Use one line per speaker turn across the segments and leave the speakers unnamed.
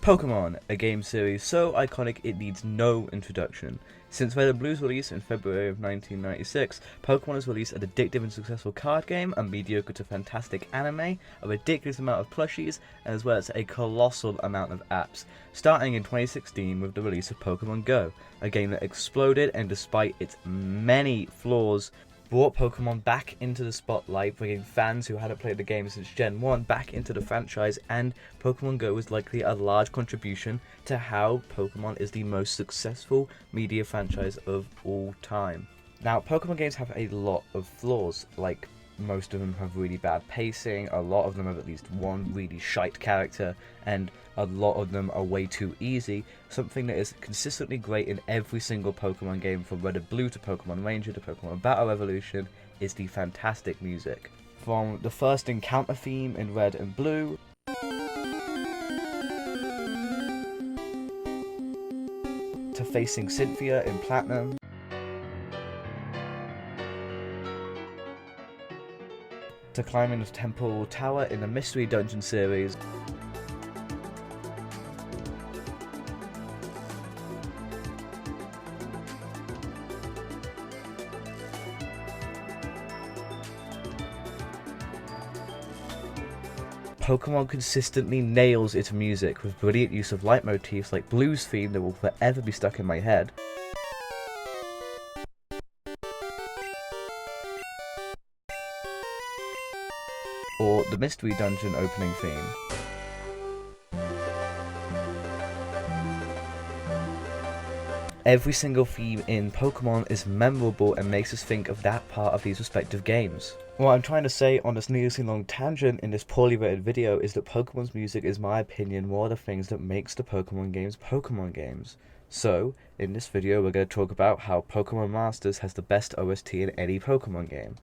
Pokemon, a game series so iconic it needs no introduction. Since Red and Blue's release in February of 1996, Pokemon has released an addictive and successful card game, a mediocre to fantastic anime, a ridiculous amount of plushies, as well as a colossal amount of apps, starting in 2016 with the release of Pokemon Go, a game that exploded and despite its many flaws, brought Pokemon back into the spotlight, bringing fans who hadn't played the game since Gen 1 back into the franchise, and Pokemon Go is likely a large contribution to how Pokemon is the most successful media franchise of all time. Now, Pokemon games have a lot of flaws, like most of them have really bad pacing, a lot of them have at least one really shite character, and a lot of them are way too easy. Something that is consistently great in every single Pokemon game, from Red and Blue to Pokemon Ranger to Pokemon Battle Revolution, is the fantastic music. From the first encounter theme in Red and Blue, to facing Cynthia in Platinum, to climbing the Temple Tower in the Mystery Dungeon series, Pokemon consistently nails its music with brilliant use of leitmotifs like Blue's theme that will forever be stuck in my head, or the Mystery Dungeon opening theme. Every single theme in Pokemon is memorable and makes us think of that part of these respective games. What I'm trying to say on this needlessly long tangent in this poorly rated video is that Pokemon's music is, my opinion, one of the things that makes the Pokemon games. So, in this video we're going to talk about how Pokemon Masters has the best OST in any Pokemon game.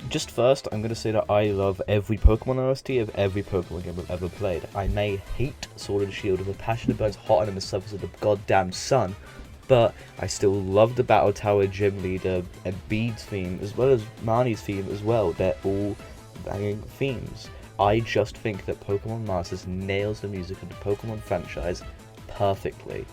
Just first, I'm going to say that I love every Pokemon OST of every Pokemon game I've ever played. I may hate Sword and Shield with a passion that burns hotter than the surface of the goddamn sun, but I still love the Battle Tower Gym Leader and Bede's theme, as well as Marnie's theme as well. They're all banging themes. I just think that Pokemon Masters nails the music of the Pokemon franchise perfectly.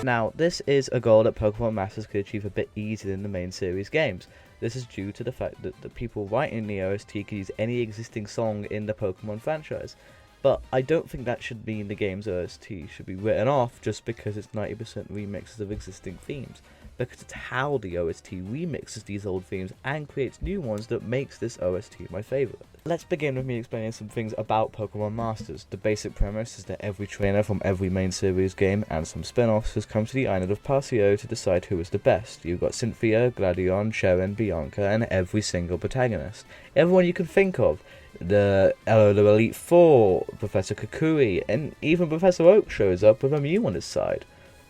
Now, this is a goal that Pokemon Masters could achieve a bit easier than the main series games. This is due to the fact that the people writing the OST could use any existing song in the Pokemon franchise. But I don't think that should mean the game's OST should be written off just because it's 90% remixes of existing themes, because it's how the OST remixes these old themes and creates new ones that makes this OST my favourite. Let's begin with me explaining some things about Pokemon Masters. The basic premise is that every trainer from every main series game and some spin-offs has come to the island of Paseo to decide who is the best. You've got Cynthia, Gladion, Sharon, Bianca, and every single protagonist. Everyone you can think of. The Elite Four, Professor Kukui, and even Professor Oak shows up with a Mew on his side.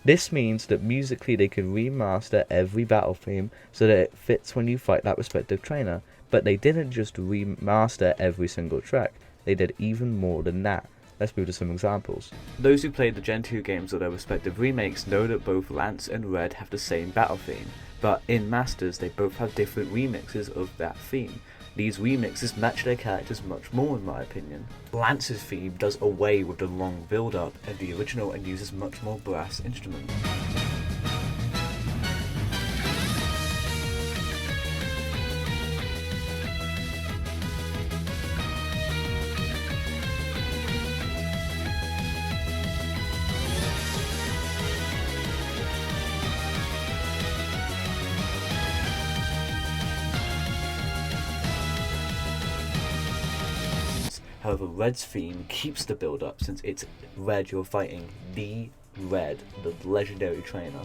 This means that musically they can remaster every battle theme so that it fits when you fight that respective trainer, but they didn't just remaster every single track, they did even more than that. Let's move to some examples. Those who played the Gen 2 games or their respective remakes know that both Lance and Red have the same battle theme, but in Masters they both have different remixes of that theme. These remixes match their characters much more in my opinion. Lance's theme does away with the long build-up of the original and uses much more brass instruments. However, Red's theme keeps the build-up since it's Red you're fighting the Red, the legendary trainer.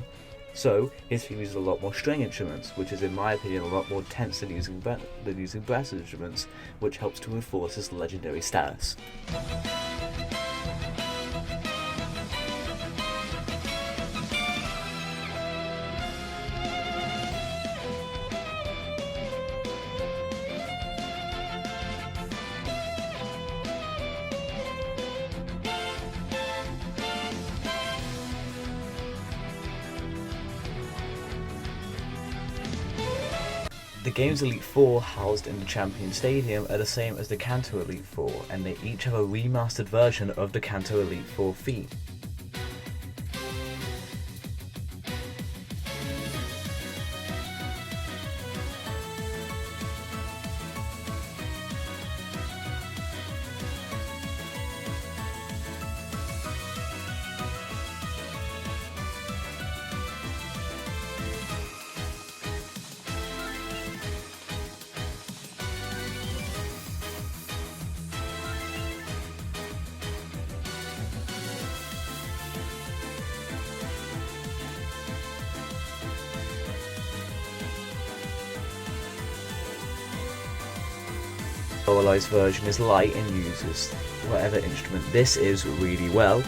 So, his theme uses a lot more string instruments, which is in my opinion a lot more tense than using brass instruments, which helps to enforce his legendary status. The games Elite Four housed in the Champion Stadium are the same as the Kanto Elite Four, and they each have a remastered version of the Kanto Elite Four theme. Localized version is light and uses whatever instrument this is really well.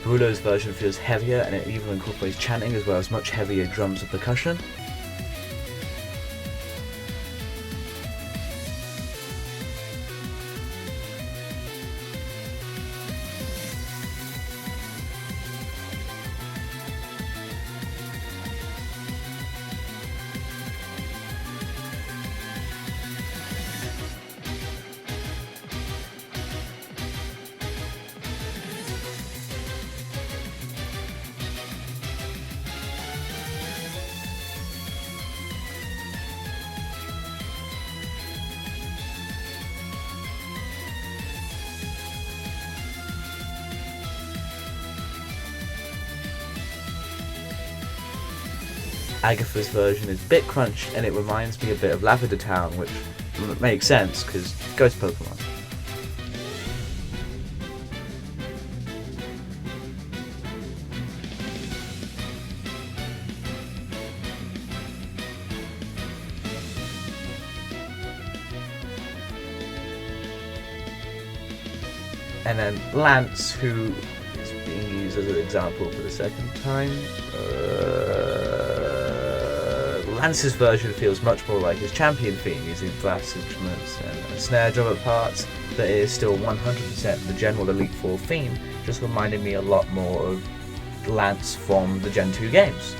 Rulo's version feels heavier, and it even incorporates chanting as well as much heavier drums and percussion. Agatha's version is a bit crunched, and it reminds me a bit of Lavender Town, which makes sense because Ghost Pokemon. And then Lance, who is being used as an example for the second time. Lance's version feels much more like his champion theme, using brass instruments and snare drum parts, but it is still 100% the general Elite Four theme, just reminding me a lot more of Lance from the Gen 2 games.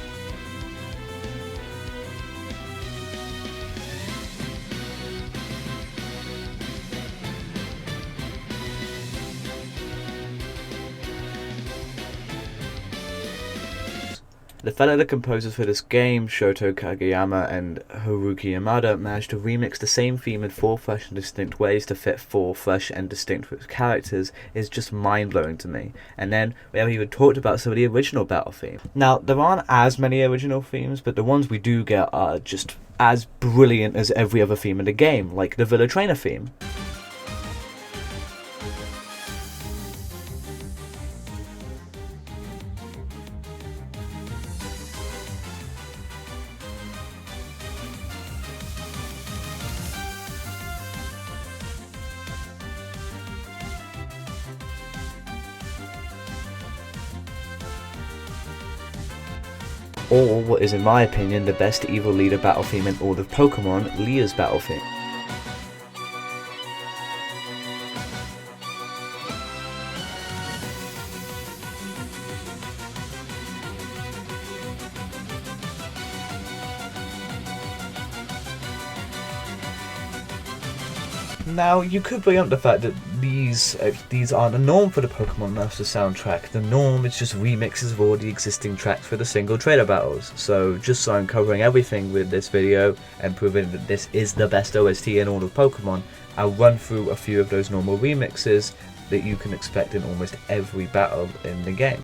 The fellow composers for this game, Shoto Kageyama and Haruki Yamada, managed to remix the same theme in 4 fresh and distinct ways to fit 4 fresh and distinct characters is just mind-blowing to me. And then we haven't even talked about some of the original battle themes. Now, there aren't as many original themes, but the ones we do get are just as brilliant as every other theme in the game, like the Villa Trainer theme. Or what is in my opinion the best evil leader battle theme in all of Pokemon, Leah's battle theme. Now, you could bring up the fact that these aren't the norm for the Pokemon Master soundtrack. The norm is just remixes of all the existing tracks for the single trainer battles. So, just so I'm covering everything with this video and proving that this is the best OST in all of Pokemon, I'll run through a few of those normal remixes that you can expect in almost every battle in the game.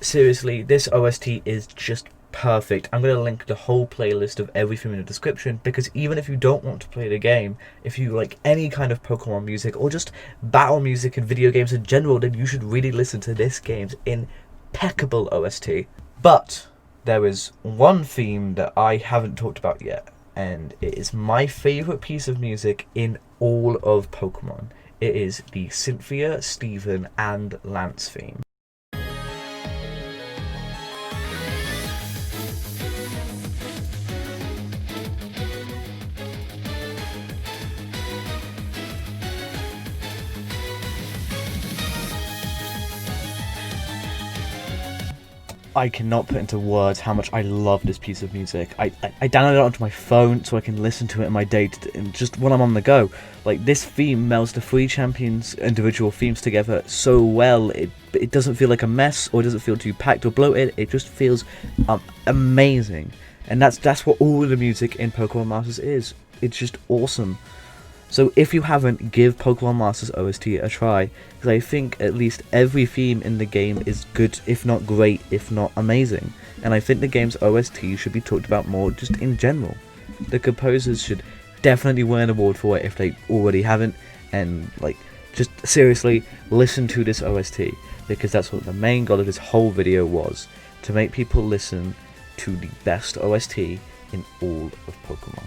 seriously, this OST is just perfect. I'm going to link the whole playlist of everything in the description, because even if you don't want to play the game, if you like any kind of Pokemon music or just battle music and video games in general, then you should really listen to this game's impeccable OST. But there is one theme that I haven't talked about yet, and it is my favourite piece of music in all of Pokemon. It is the Cynthia, Steven, and Lance theme. I cannot put into words how much I love this piece of music. I downloaded it onto my phone so I can listen to it in my day, just when I'm on the go. Like, this theme melds the three champions' individual themes together so well. It doesn't feel like a mess, or it doesn't feel too packed or bloated. It just feels amazing. And that's what all of the music in Pokemon Masters is. It's just awesome. So if you haven't, give Pokemon Masters OST a try, because I think at least every theme in the game is good, if not great, if not amazing. And I think the game's OST should be talked about more just in general. The composers should definitely win an award for it if they already haven't, and like, just seriously listen to this OST, because that's what the main goal of this whole video was, to make people listen to the best OST in all of Pokemon.